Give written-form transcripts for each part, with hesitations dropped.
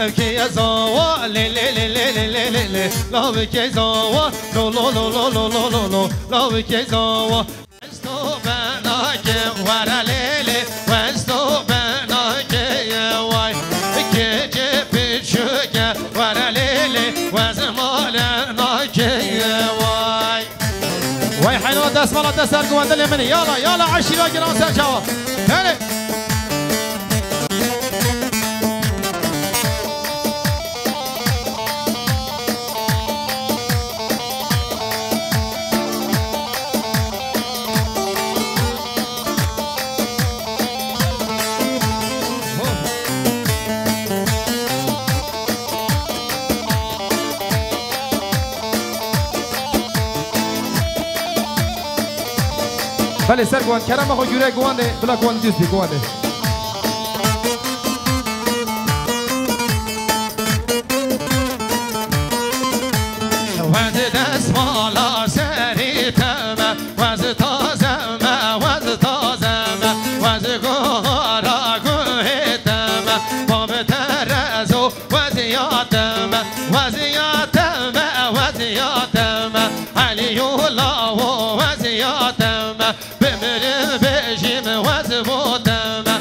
Okay, as all le le le le le le le le love okay all no no no no no no no no love okay all sto bana ke wara le le sto bana ke wai ke je pichu ke wara le le was mola na ke wai wai حلوه داس مالت داس القوه اليمني يلا يلا 10 جرام سجوا هلا بله سر گوان کرم آخو جوره گوان ده بلا گوان دیست بی گوان ده وز دست مالا سری تمه وز تازمه وز تازمه وز گوهارا گوه تمه باب ترزو وزیاتمه وزیاتمه وزیاتمه علی الله و وزیاتمه بمرم بجیم وز بودمه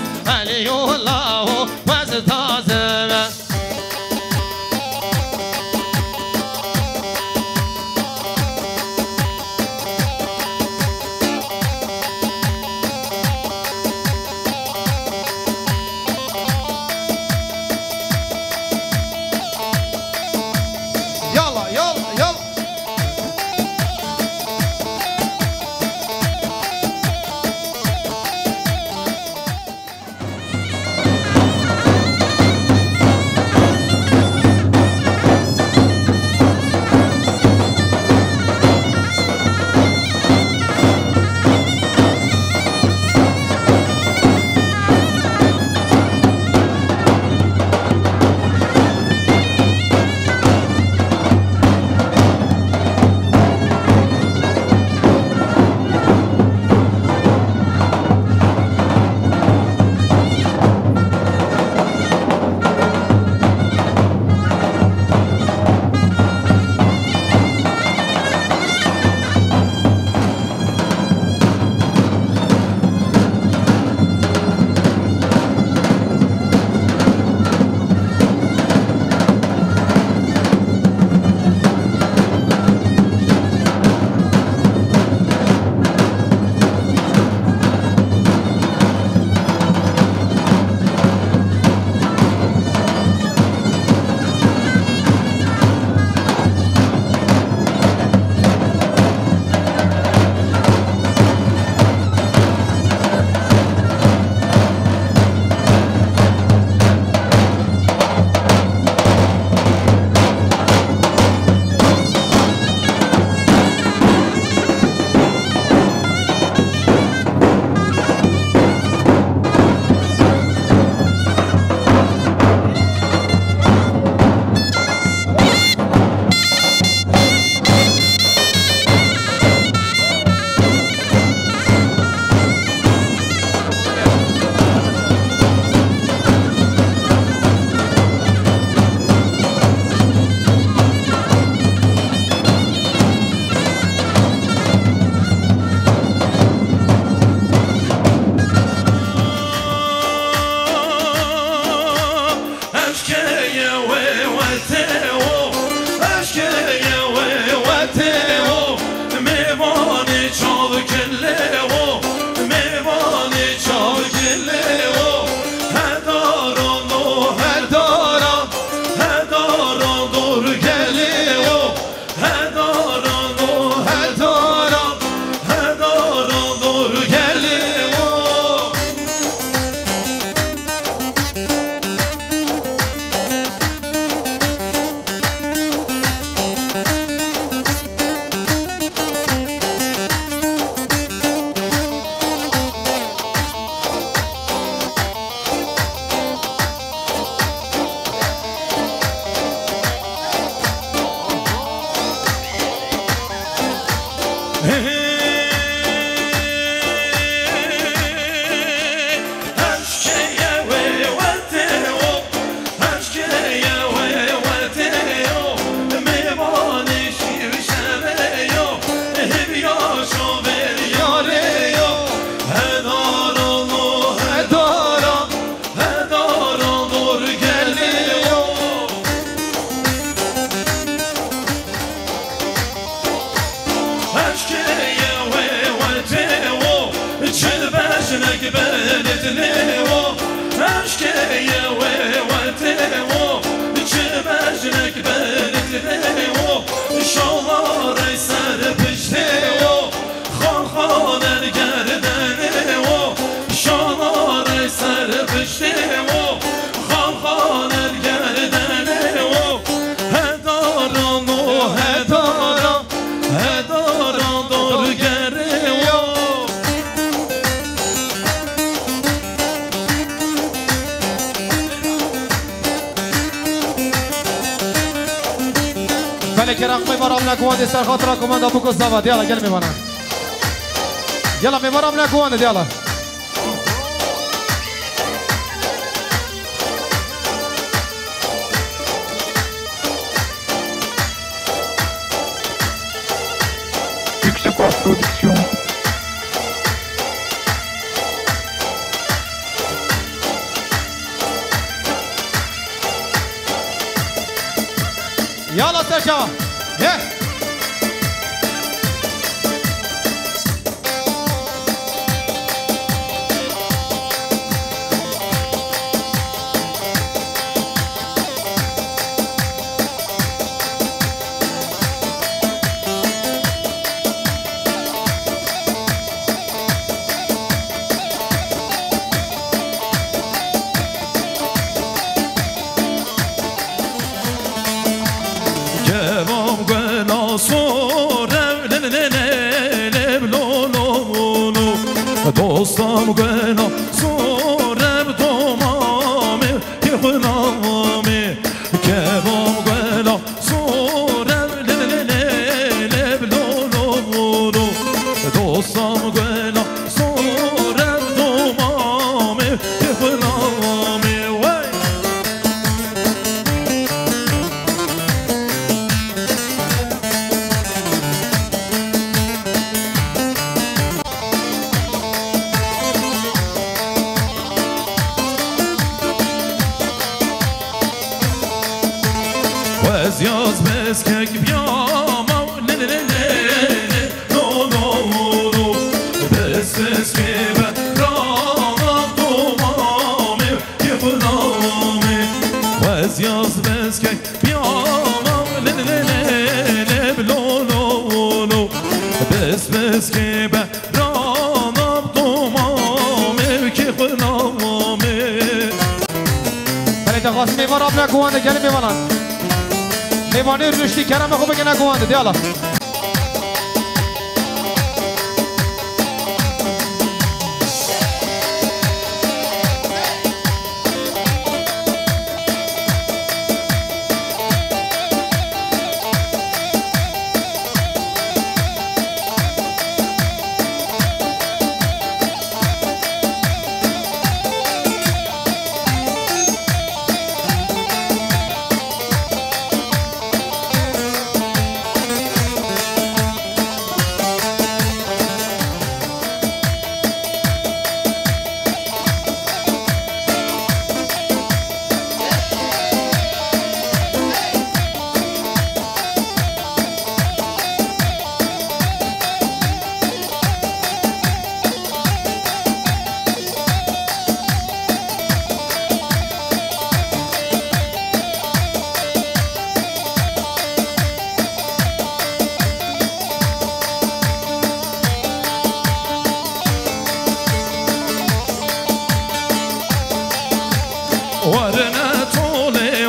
بلدنيو أشكي ووتيو جمجلك بلدنيو شوار سر بشتيو خان الگردنيو شوار سر بشتيو خان الگردنيو هدارانو هداران هداران دورگریو بله که رقم میبارم نکوانده سر خاطر کمانده بکو زود یالا گل میبارم یالا میبارم نکوانده یالا Production. يلا سجا yeah. دوستم گنا سورم دومامه که خنامه که بام گنا سورم لبلولولو دوستم گنا سورم دومامه که خنامه وای Yaz beskek biyama no beske ben rana domame yefname Vaz yaz beskek biyama no beske ben rana domame yefname بله تخواست میبارم نکوانده گل میبارم میوانی رشتی کرم خوب بگه نکوانده دیالا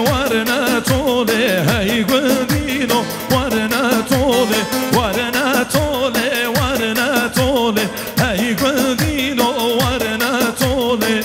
ورنا طولي هاي قدينو ورنا طولي هاي قدينو ورنا طولي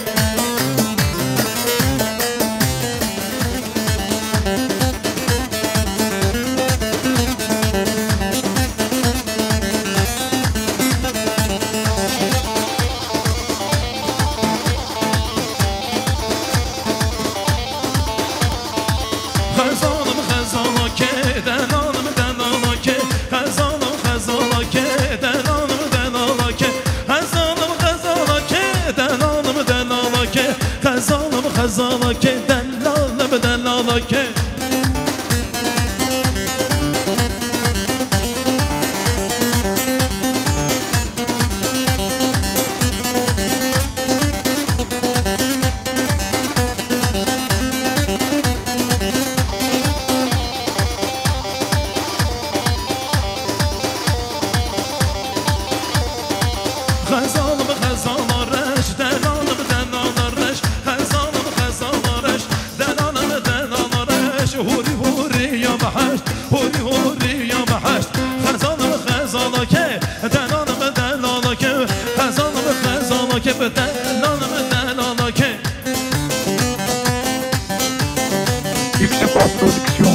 خزانه که دلاله دلاله که خزانا که خزانا که به دلانا که X-Pop Production.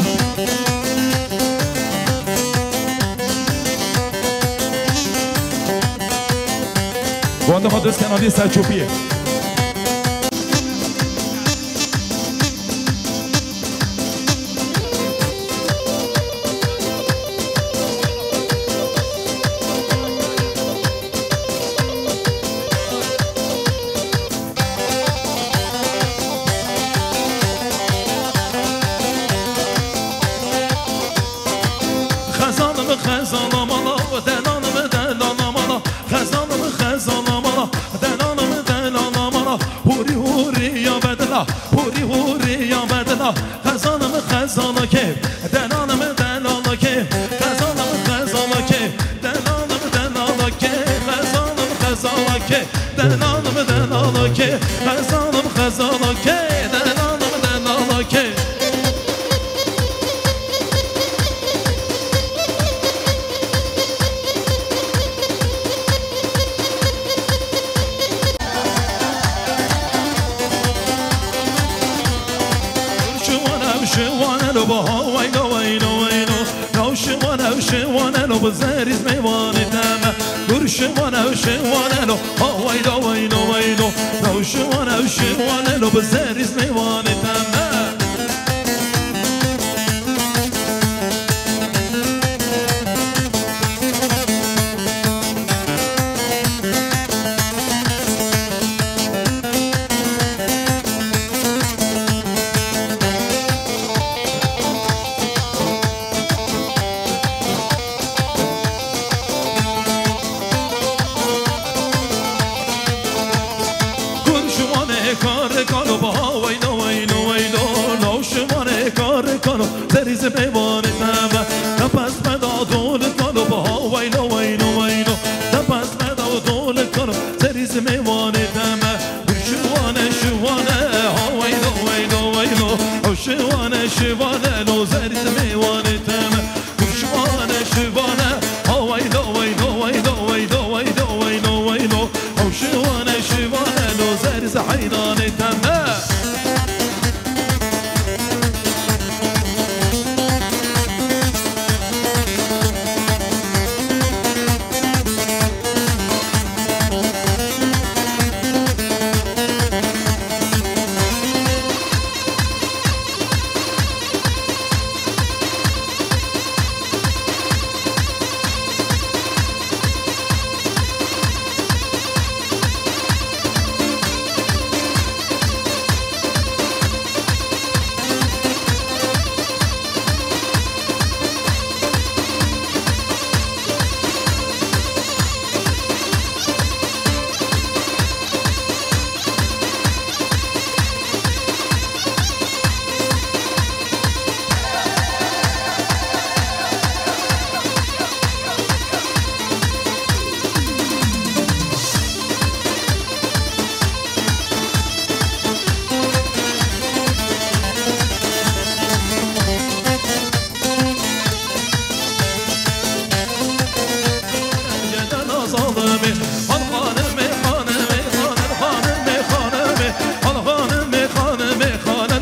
بانده خاطر کنالی سرچوپیه خزانم مالا و دلانم دلانا مالا خزانم مالا دلانم دلانا مالا هوری یا بدلا هوری یا بدلا خزانا که دلانم دلانا که خزانا که دلانم دلانا که خزانا که دلانم دلانا که خزانا که دلانم دلانا که شوانه لو بها لو شوانه لو بزاريز ميواني تاما دور شوانه لو لو شوانه لو بزاريز ميواني تاما زریز میوانه تمه نپس مدا دول کنو با ویلو نپس مدا دول کنو زریز میوانه تمه شوانه ها ویلو شوانه لو زریز میوانه تمه شوانه ها ویلو شوانه لو زریز حیرانه تمه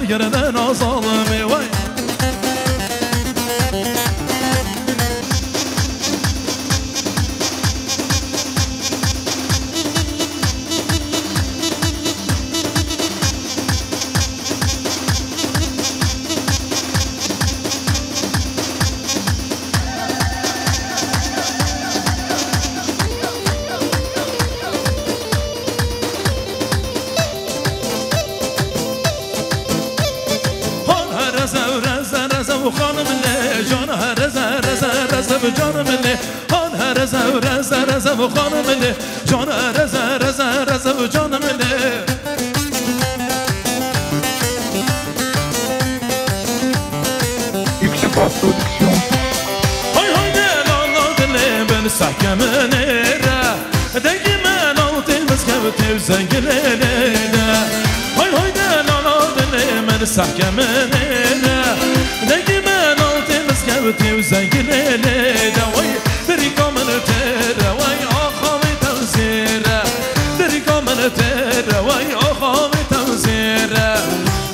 yerden azalım vay خانم له جان رزه و جانم له هان رزه و خانم له جان رزه و جانم له X-Pop Production. های دل بن سحکم نیره دنگی من آتی مسکم تیو زنگله نیره های دل من سحکم نیره دنگی من آتی مسکم تیو زنگله نیره وای بری کامل تیره وای آخاوی تنز تر وای آخام تمزیره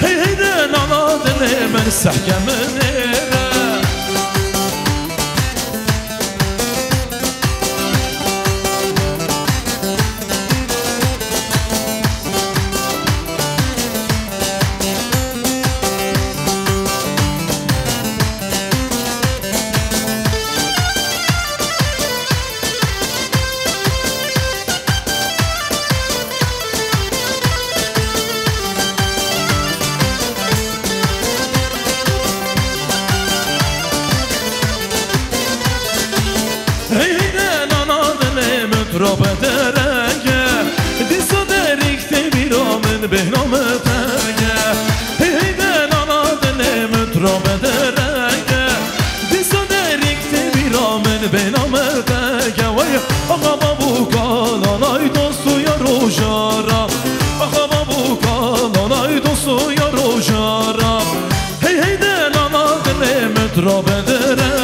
هی هی نانا دل من سحکم نیره را بدرنگه دیسو دریخته بیرامن به نام تنگه هی دلانا دلمت را بدرنگه دیسو دریخته بیرامن به نام تنگه وای آقا بابو کالانای دوستو یا روژارم آقا بابو کالانای دوستو یا روژارم هی دلانا دلمت را بدرنگه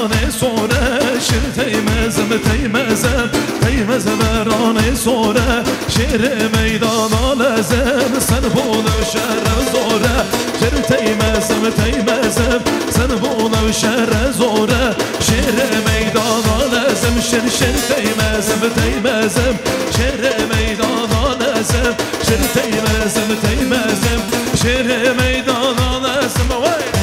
رانه سوره شیر تیمزم تیمزم تیمزم رانه سوره شیر میدان آلزم سن بول و شهر زوره شیر تیمزم تیمزم سن بول و شهر زوره شیر میدان آلزم شیر شیر تیمزم تیمزم شیر میدان آلزم شیر تیمزم تیمزم شیر میدان آلزم وای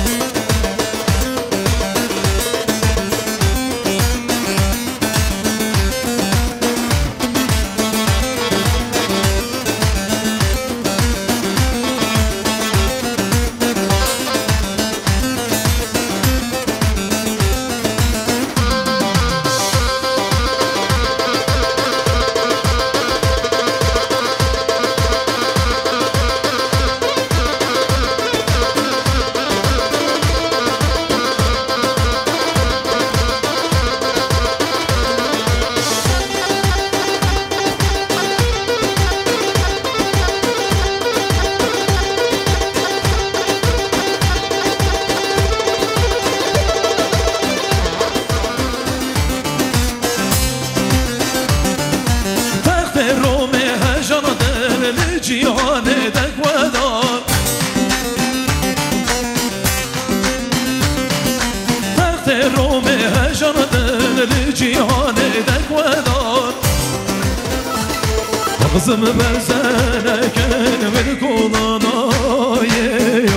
جیهان دکودار تخت روم هجان دل جیهان دکودار قسم برزنکن ود کنانای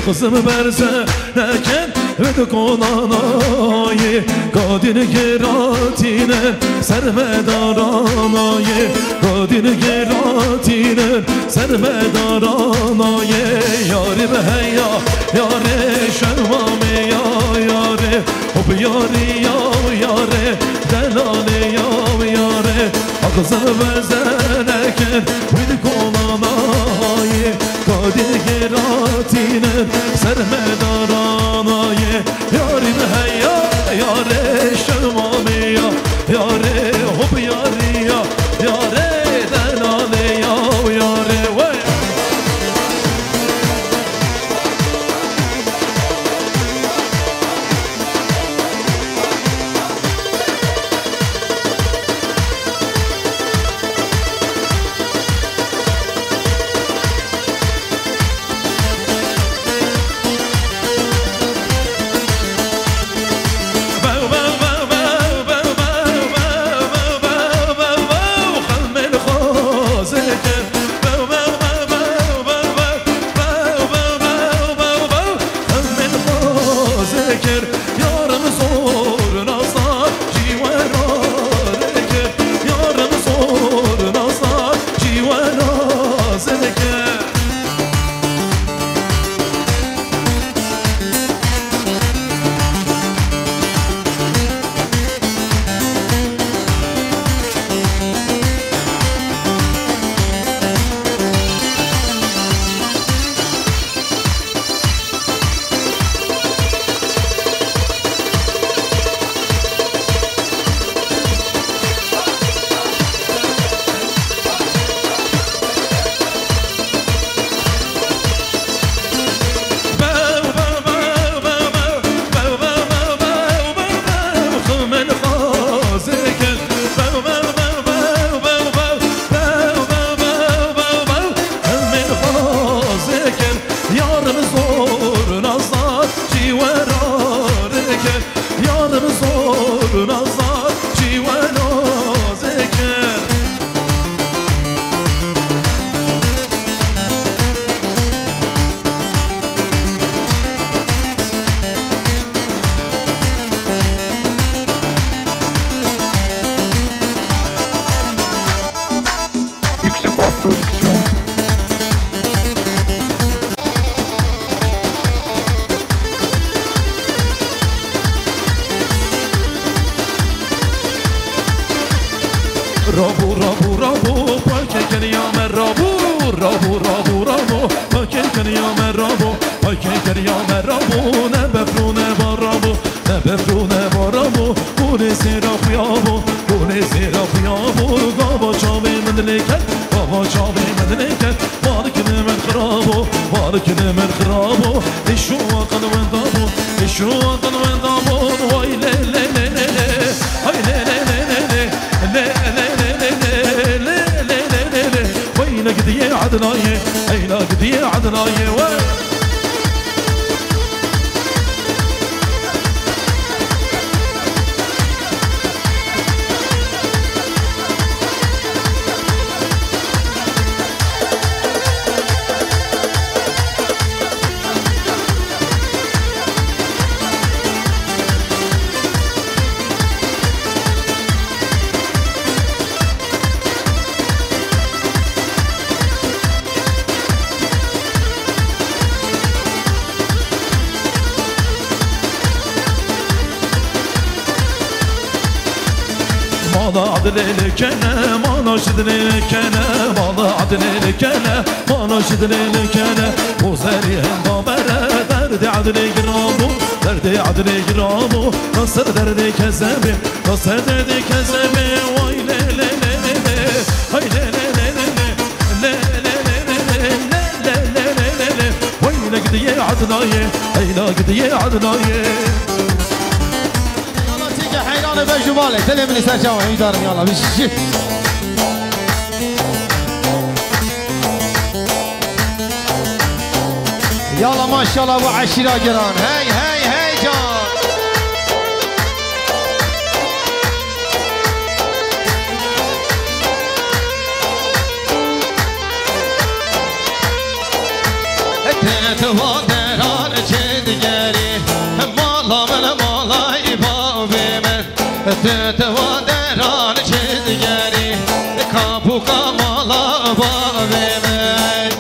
قسم برزنکن ود کنانای قادین گراتینه سرمدارانای قادین گراتینه سرمدارانای یاری به هیا یاره شرمامه یا یاره حب یاری یا یاره دلاله یا یاره قسم برزنکن ود کنانای قادین گراتینه سرمدارانای یاری به هیا یاره شرمامه یا یاره حب یاری یا یاره دلاله یا یاره وای رابو رابو رابو پاکه کنیام رابو رابو رابو رابو پاکه کنیام رابو پاکه کنیام رابو نبفرونه با رابو نبفرونه با رابو بونه زیرا خیابو بونه زیرا خیابو گابا چاوی مدلکت گابا چاوی مدلکت مالکنه من خرابو مالکنه من خرابو اشو آقل و اندامو اشو آقل و اندامو وای لی لی لی عدناية هيلا قدي عدناية مالا عدل كنا مالا شدل كنا مالا عدل كنا مالا شدل كنا وزاري هندامرة درد عدل جرامو درد عدل جرامو نصر درد كزمي نصر درد كزمي واي لا لا لا لا هاي لا لا لا لا لا لا لا لا لا وين قدي عدناية هيلا قدي عدناية حيران بجوالك تلي من يسار جوا يدارم يلا بشي يلا ما شاء الله ابو عشيرة قران هاي هاي هاي جان تتوادران جدگری مالا من مالا ایبابی من تتوادران جدگری کابوکا مالا بابی من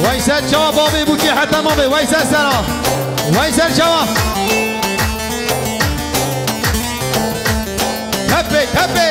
ویسر جواب بابی بوکی حتی مابی ویسر سرا ویسر جواب تبی تبی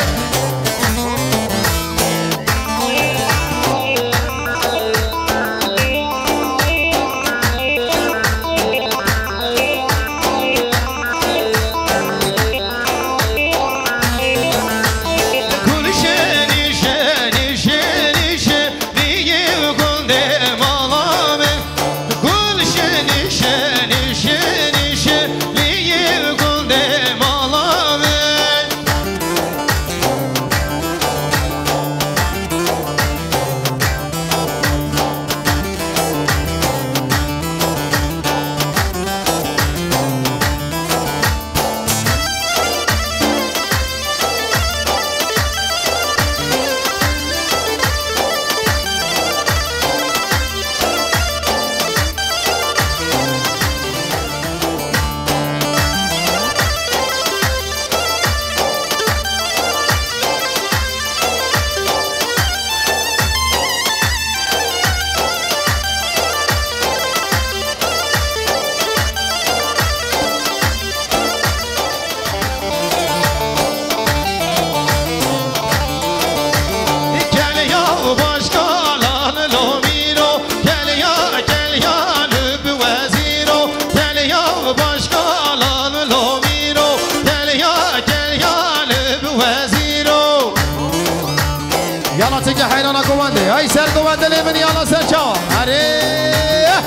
يلا تنجح حيرانا قواندي هاي سر قواندي لي من يلا سر شوا هريه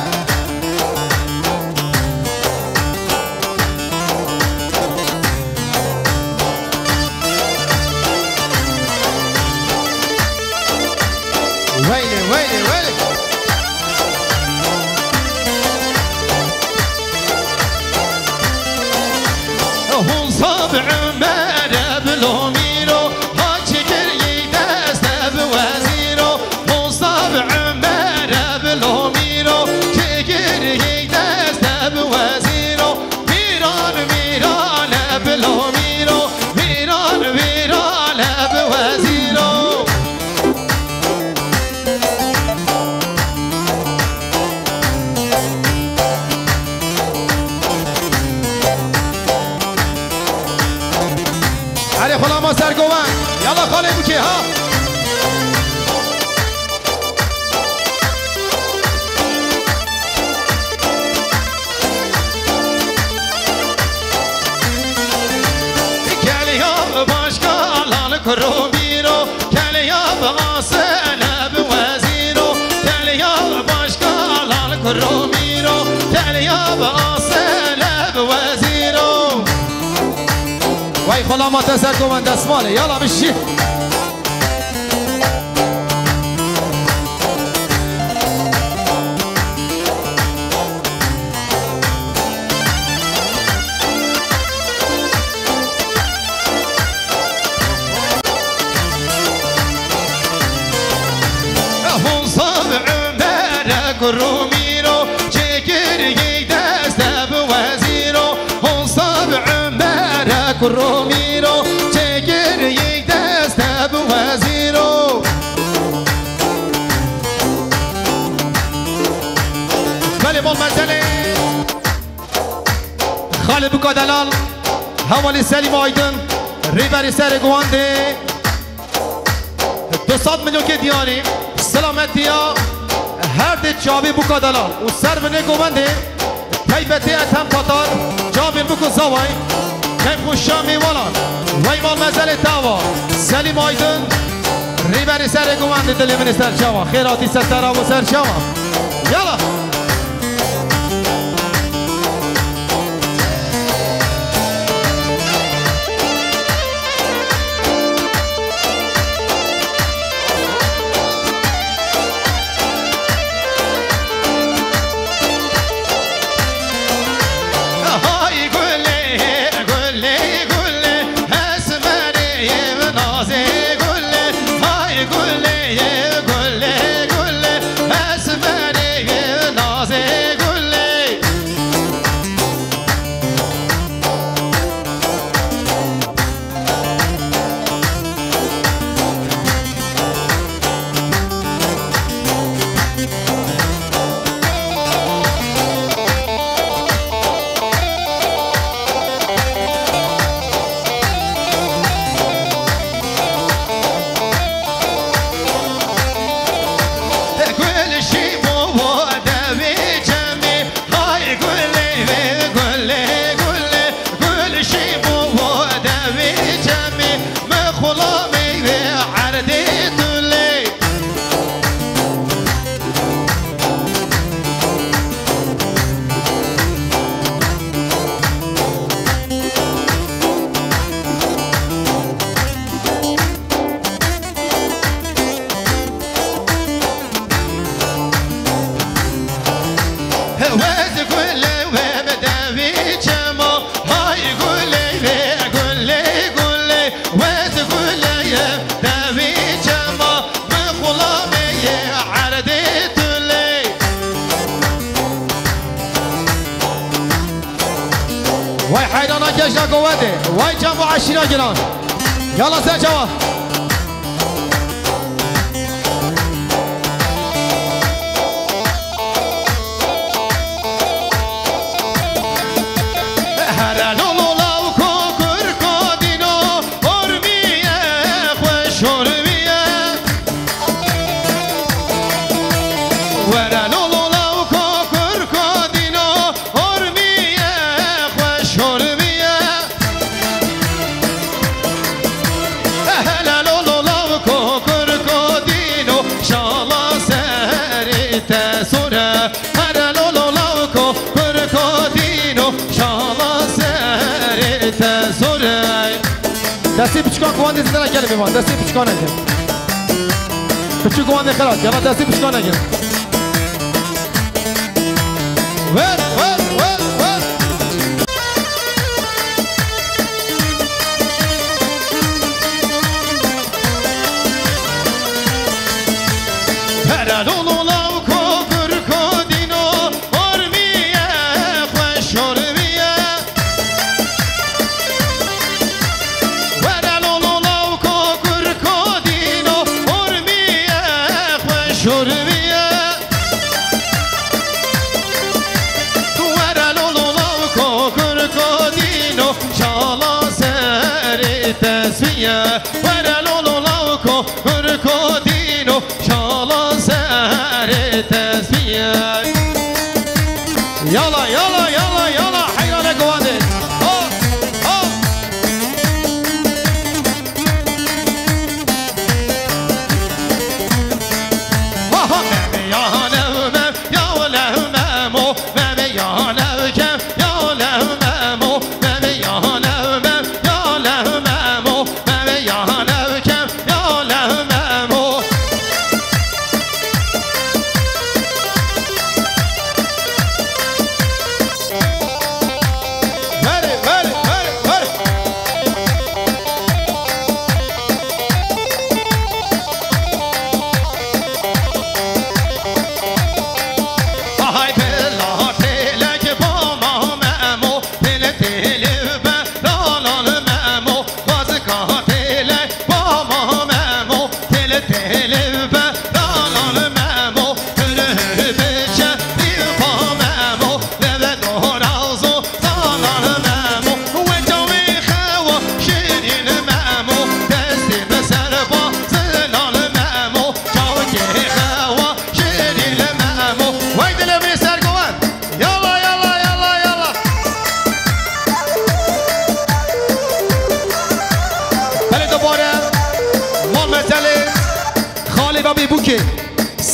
ويلي ويلي ويلي هون صابع مرة بلوميرو خلا ما سر گوان یلا خاله بوکی ها کلیا باشکالان کرو بیرو کلیا بغاسن بوزیرو کلیا باشکالان کرو بیرو کلیا بغاسن بوزیرو وای خلا ما تسر گوان دستماله یلا بشی كروميرو شكر دست بوزيرو هم صبع عمره كروميرو شكر دست بوزيرو بله بالمزله خالد بوكا دلال حوالی سلیم آیدن ریبری سر گوانده 200 میلیون که دیانی سلامتی ها هر ده چاوی بوکا دلال و سر بنه گوانده تیبتی اتم تاتار جاوی بوکو زوای کم خوشامی والان وی مال مزل تاوا سلیم آیدن ریبری سر گوانده دلی من سر چاوا خیراتی سترا و سر چاوا یالا وای حیرانا گشنا قوته وای جمع عشینا گران یالا سر جواب دستی پچکان قوانده زیده نگل میمان دستی پچکان نگل پچک قوانده خلاص یالا دستی پچکان نگل ور ور ور ور هرالولو لاوکو کرکو دینو ارمیه خوش ارمیه تسویه ورا لولو لاوکو کرکو دینو شالا سر تسویه یالا یالا یالا یالا حیران گوانده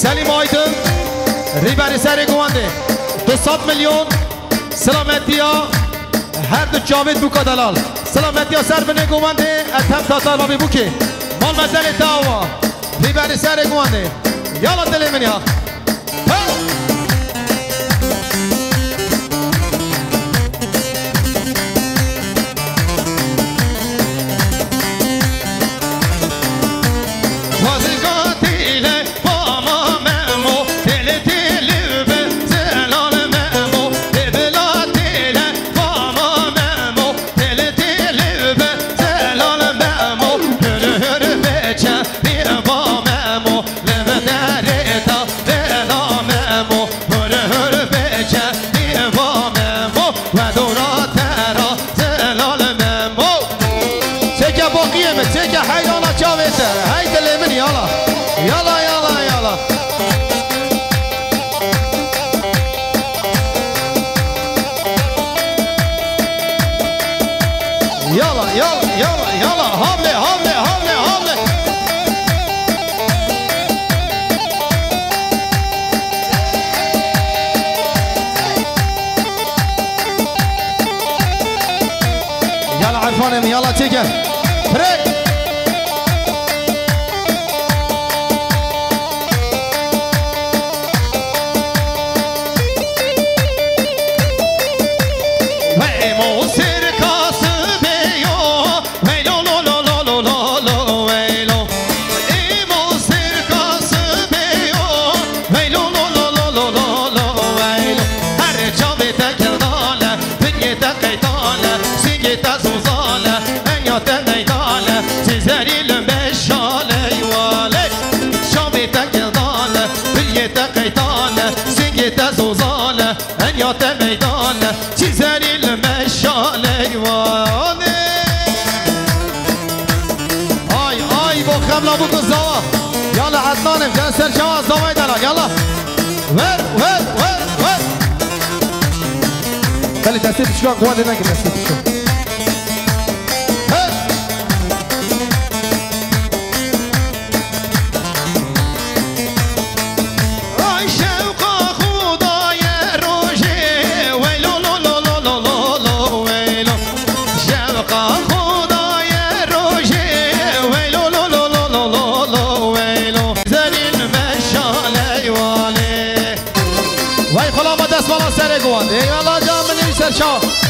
سلیم آیدن ریبری سر گوانده 200 میلیون سلامتی ها هر دو جاوید بوکا دلال سلامتی ها سر بنه گوانده اتم تاتال بابی بوکی مال مزل تاوا ریبری سر گوانده یالا دلی منی ها يلا تيجي بريك ميدان تزاري المشال ايواني هاي بو خملا بو الزوا يلا عدنان مجسر شوا الزوا يدلال يلا ور خلي تسيب شوان قوان لنك تسيب شوان يلا جا من يسر شو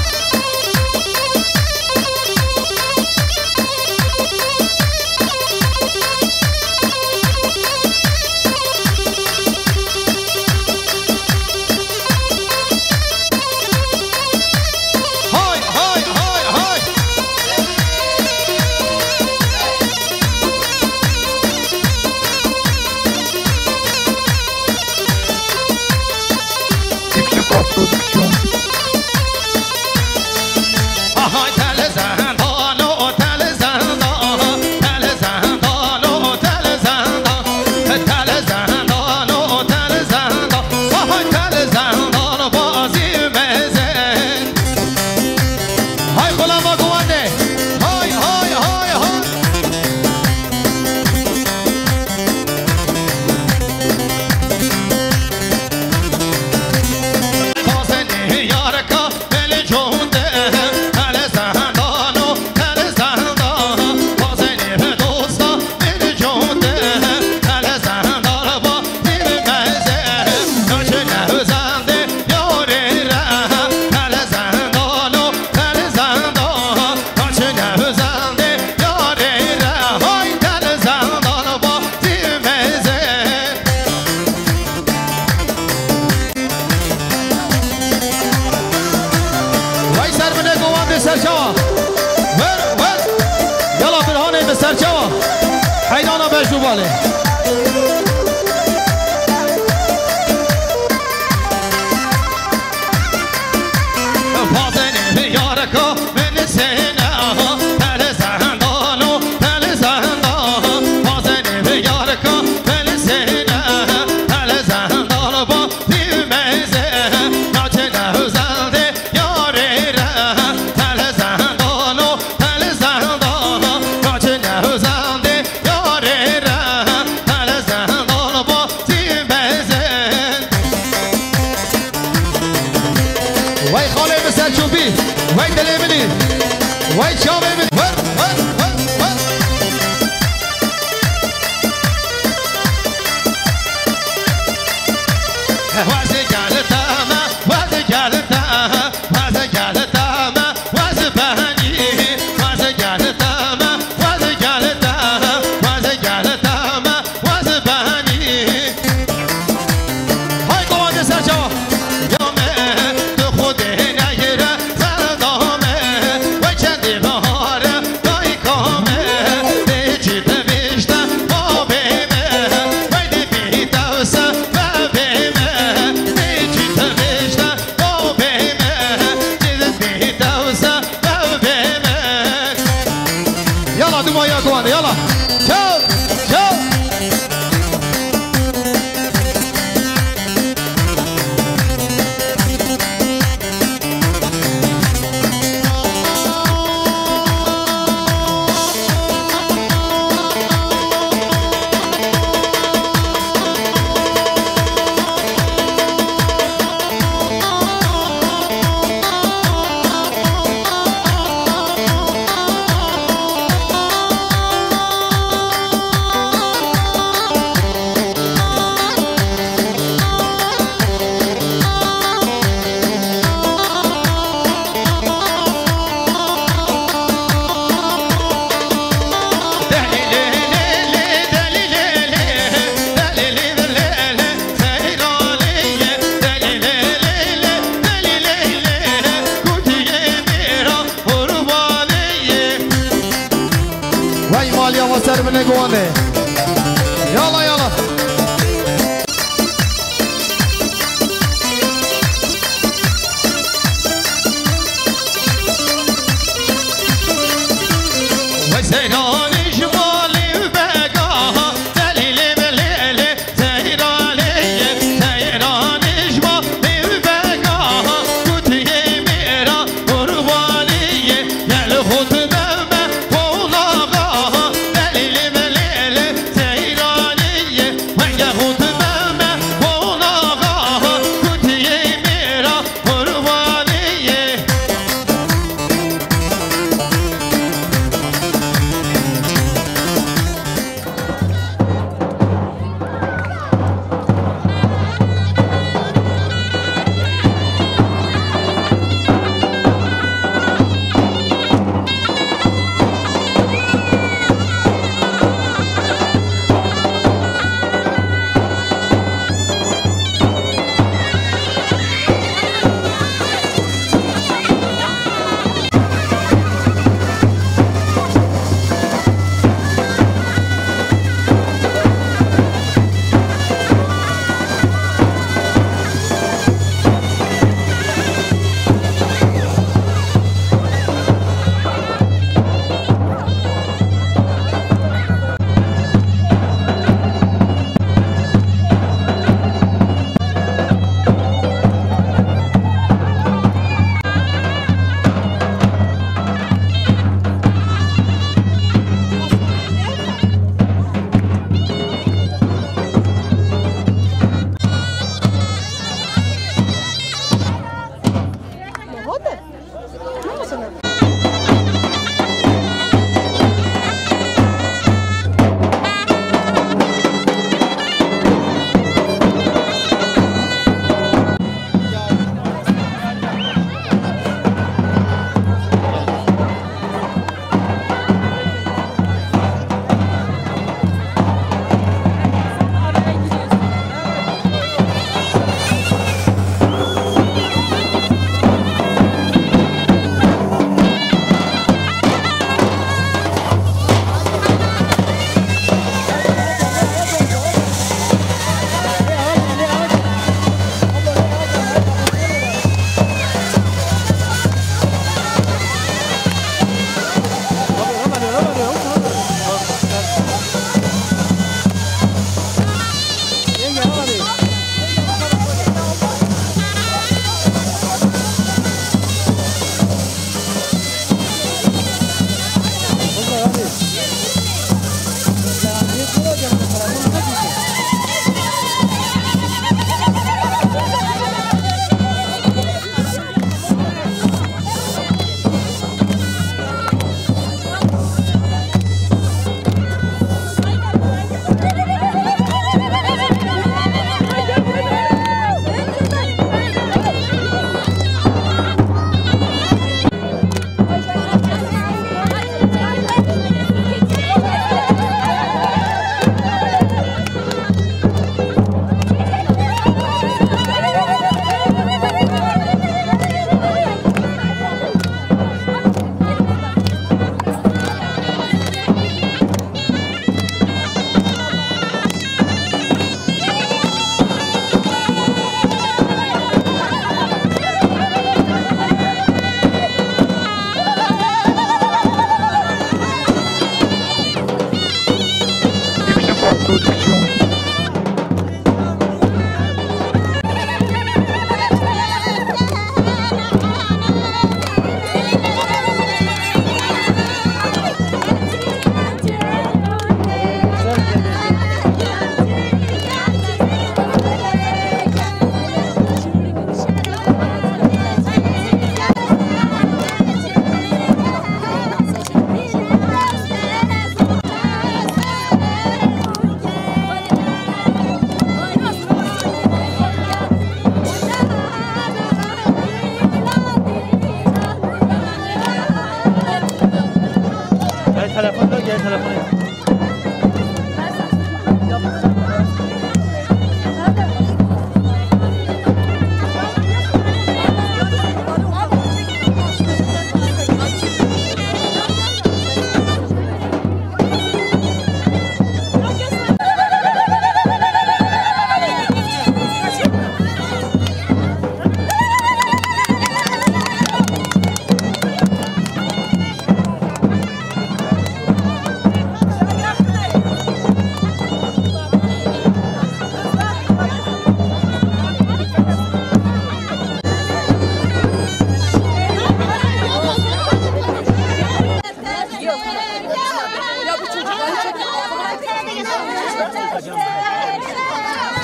بالي مسال شوفي وين دليمني وين شوفي من يلا يلا وسيراني شمالي بقاها دليلي بليلي سيراني سيراني شمالي بقاها كنتي ميرا قرباني يا الخط دمه فولاغاها دليلي بليلي سيراني من يخط دمه فولاغاها كنتي ميرا قرباني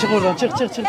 Çık oradan, çık.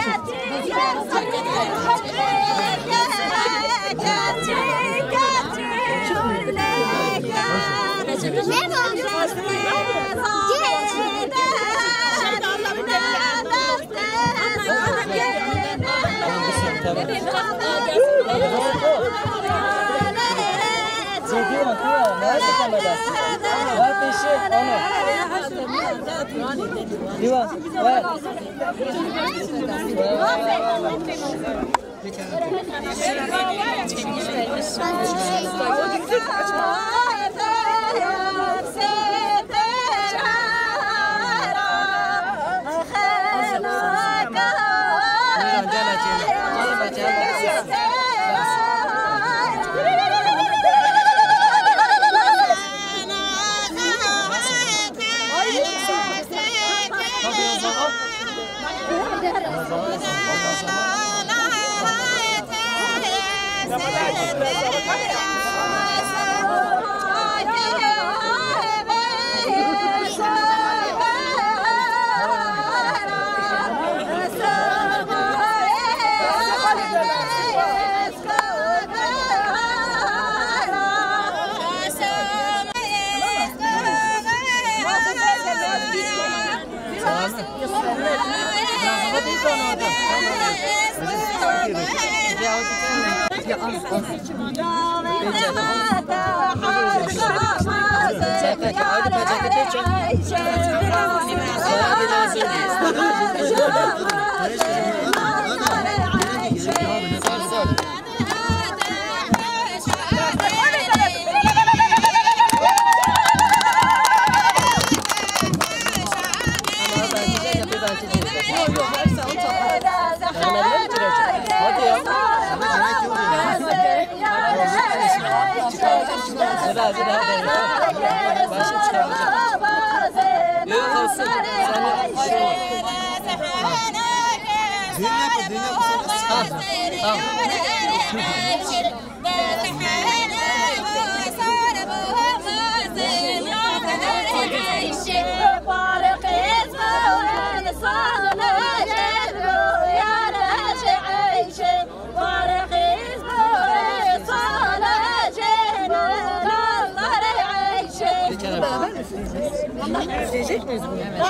Diyecek miyiz bunu? Evet.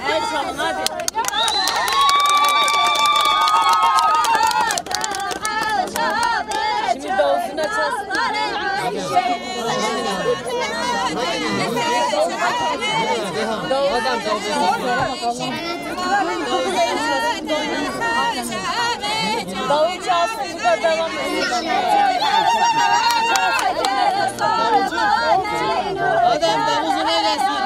En son hadi. Şimdi davulunu açarsın. Adam davul çalsın da devam edelim. Adam davulunu eylesin.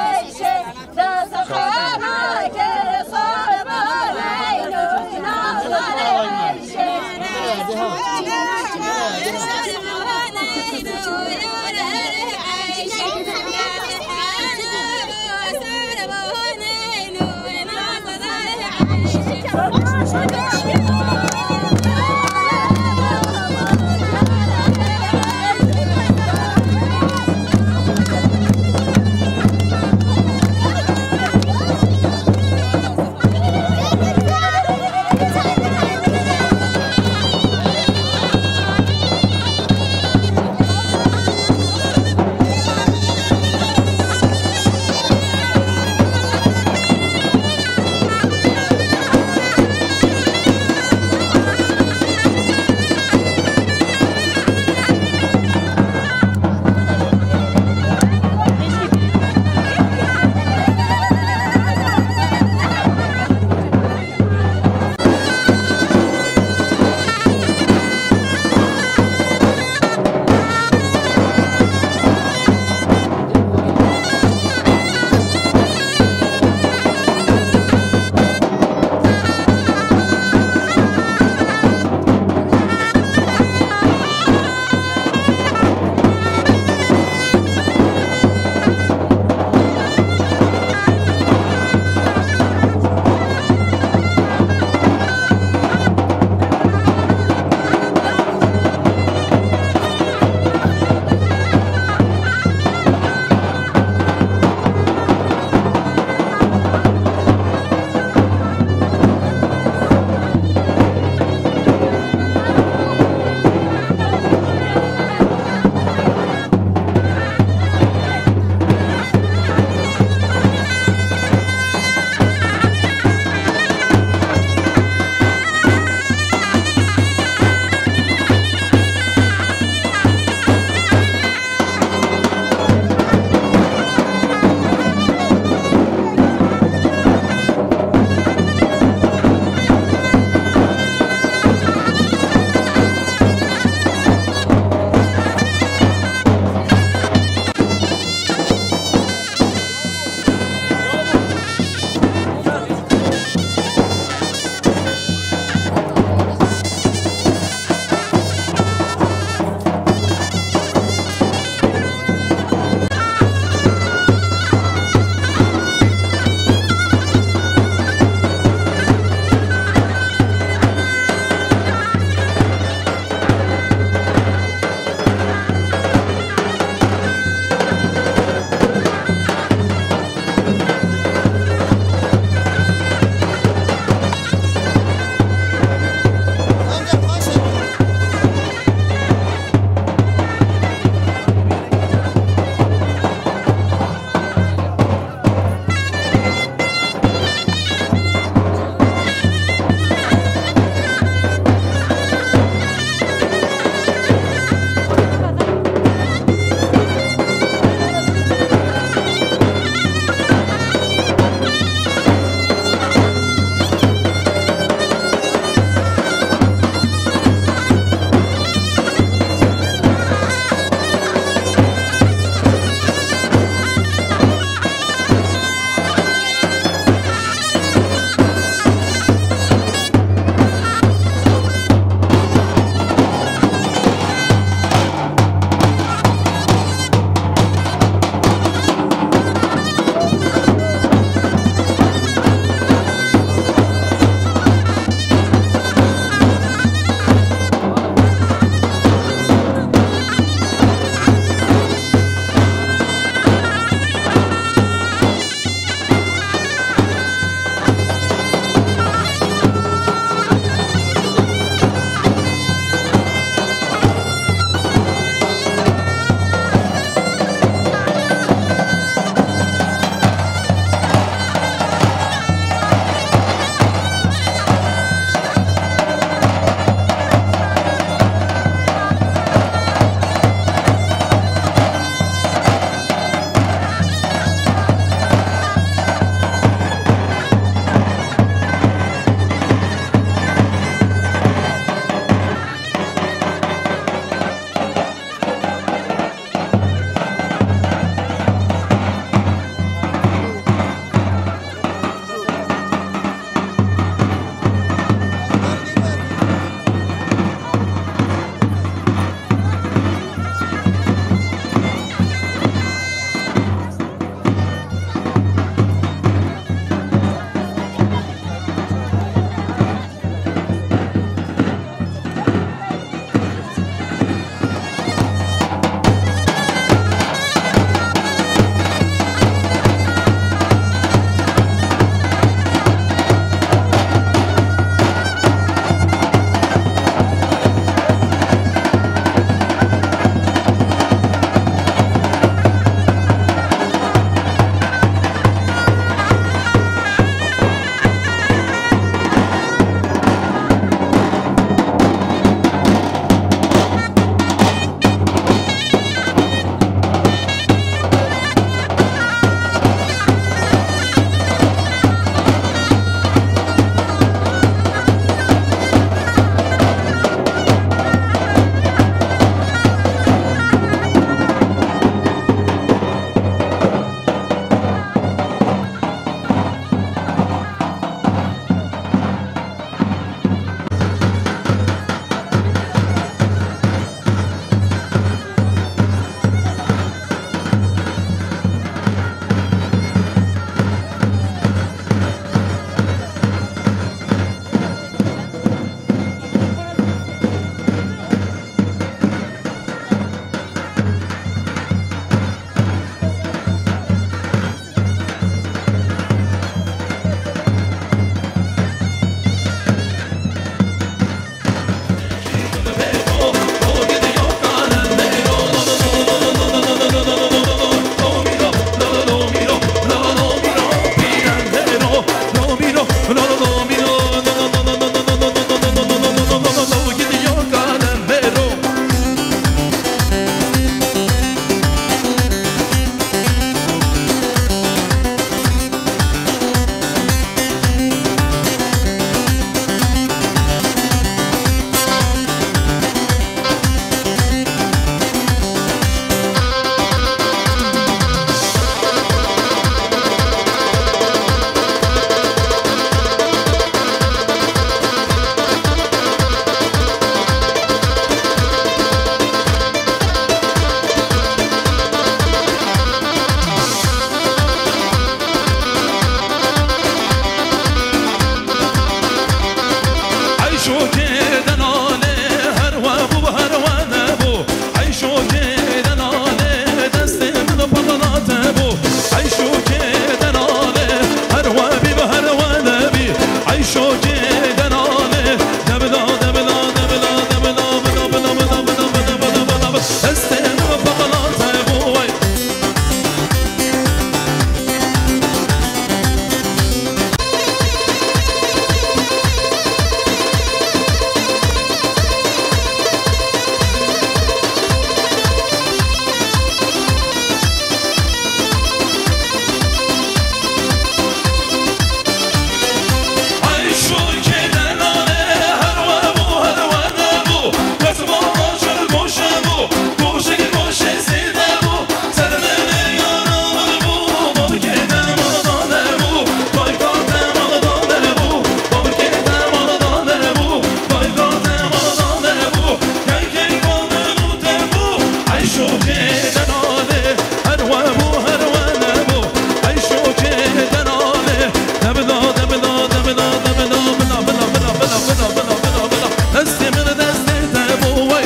بوي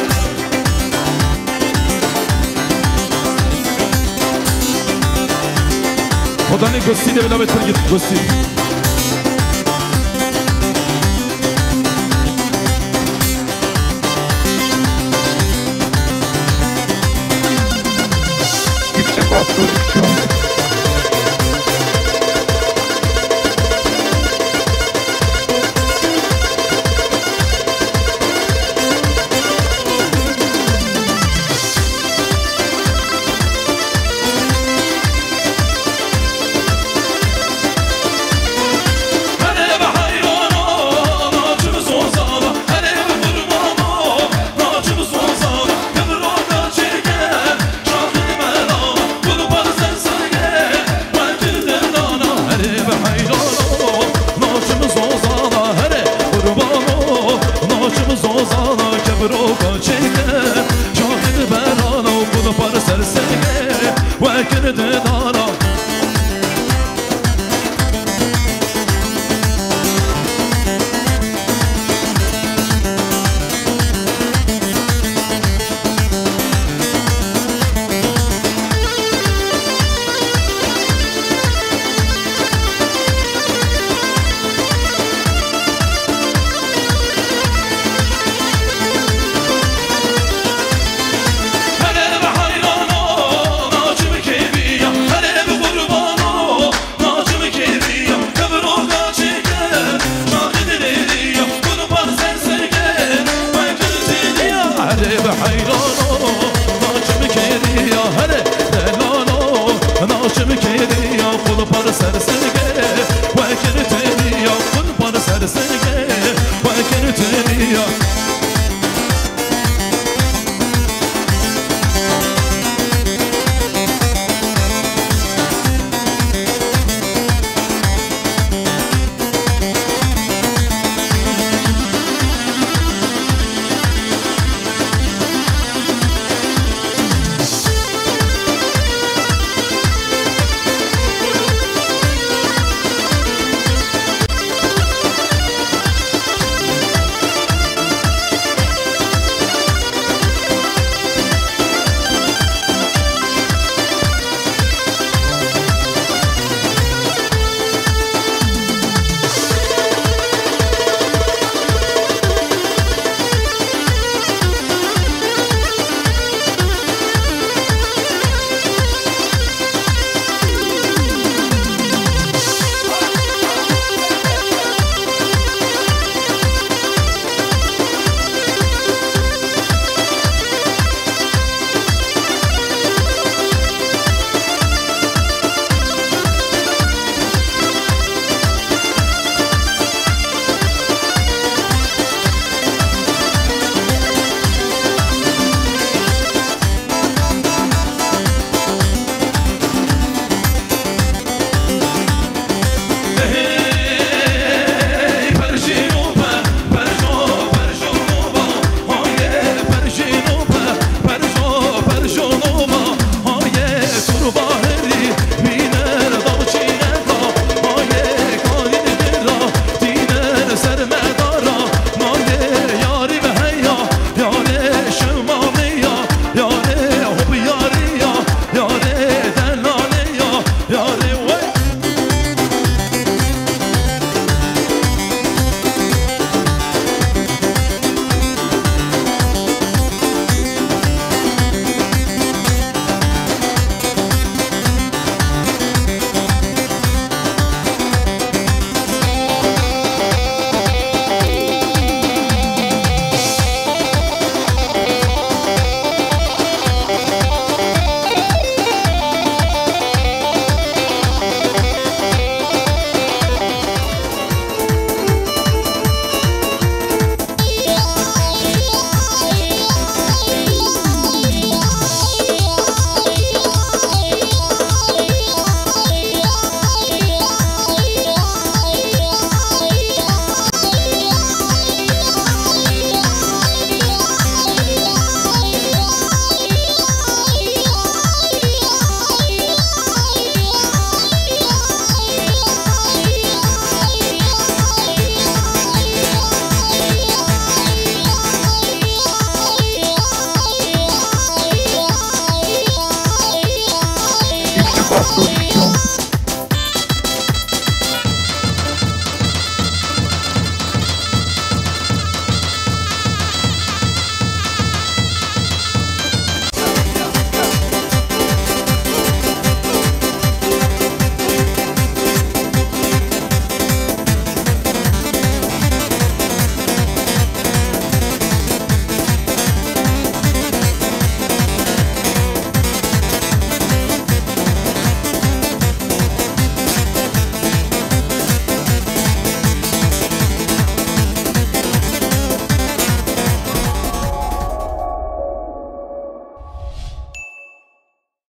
خداني قصي ده بلا بتر جت قصي Production. وكرد دارا